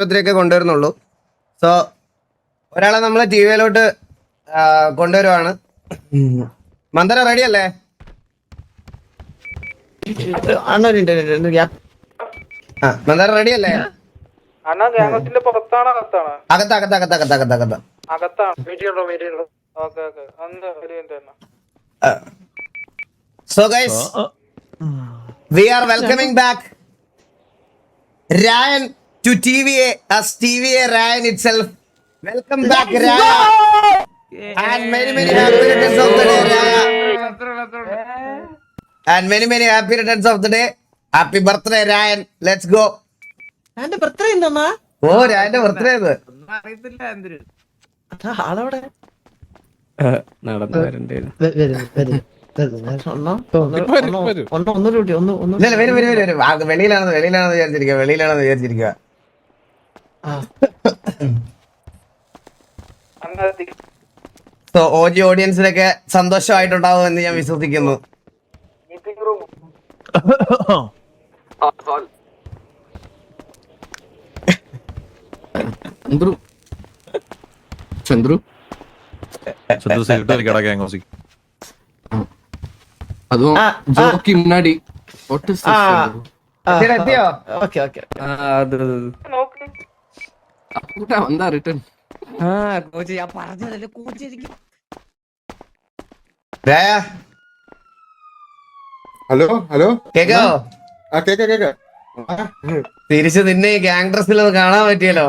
ആശുപത്രിയൊക്കെ കൊണ്ടുവരുന്നുള്ളൂ. So ഒരാളെ നമ്മൾ T വിയിലോട്ട് കൊണ്ടുവരുവാണ്. Manthara ready അല്ലേ? മന്ദര റെഡി അല്ലേ? So guys, we are welcoming back Ryan to TVA as TVA Ryan itself. Welcome back Ryan. And many happy returns of the day Ryan. And many happy returns of the day. Happy birthday Ryan. Let's go. എന്റെ birthday ഉണ്ടോ? ഓ രായന്റെ birthday ഇത്. ആളവിടെ നടന്നു വെളിയിലാണെന്ന് വിചാരിച്ചിരിക്കുക. So ഓജി ഓഡിയൻസിനൊക്കെ സന്തോഷമായിട്ടുണ്ടാവും എന്ന് ഞാൻ വിശ്വസിക്കുന്നു. ചന്ദ്രു அதுவும் jockey முன்னாடி എത്തിയോ? കൂട്ടാ വന്നാ റിട്ടേൺ രായ ഹലോ ഹലോ കേക്കോ? ആ കേക്ക തിരിച്ച് നിന്നെ ഈ ഗ്യാങ് ഡ്രസ്സിൽ ഒന്ന് കാണാൻ പറ്റിയല്ലോ.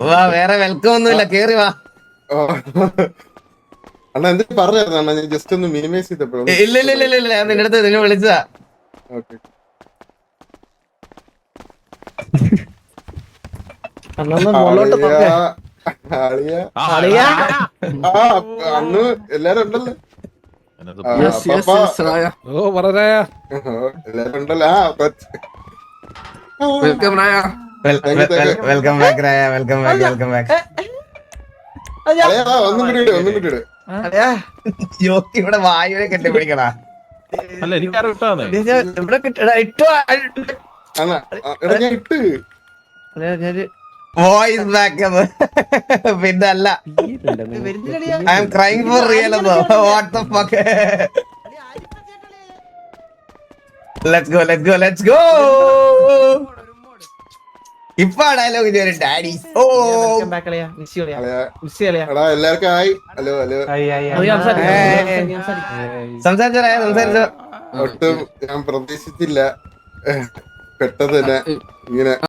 വാ, വേറെ വെൽക്കം ഒന്നുമില്ല, കേറി വാ. അണ്ണാ എന്ത് പറഞ്ഞായിരുന്നു അണ്ണാ? ഞാൻ ജസ്റ്റ് ഒന്ന് മിനിമൈസ് ചെയ്തപ്പോഴും. ഇല്ല ഞാൻ നിന്റെ അടുത്ത് നിന്നെ വിളിച്ചതാ. അന്ന് എല്ലാരും ഉണ്ടല്ലോ, എല്ലാരും ഉണ്ടല്ലോ. വെൽക്കം രായ. വെൽക്കം ബാക്ക് രായ, വെൽക്കം ബാക്ക്. ഒന്നും കൂടി ഇട്. ജോക്കി ഇവിടെ വായുവിനെ കെട്ടിപ്പിടിക്കണ. അണ്ണാ ഞാൻ ഇട്ട് വോയിസ് ബാക്ക്. പിന്നെ അല്ല, I am crying for real. What the fuck. Let's go. ഇപ്പൊ ഡയലോഗ് ഒരു ഡാഡി. ഓ എല്ലാവർക്കും ആയി. ഹലോ സംസാരിച്ചോ. ഒട്ടും ഞാൻ പ്രതീക്ഷിച്ചില്ല പെട്ടെന്ന് തന്നെ ഇങ്ങനെ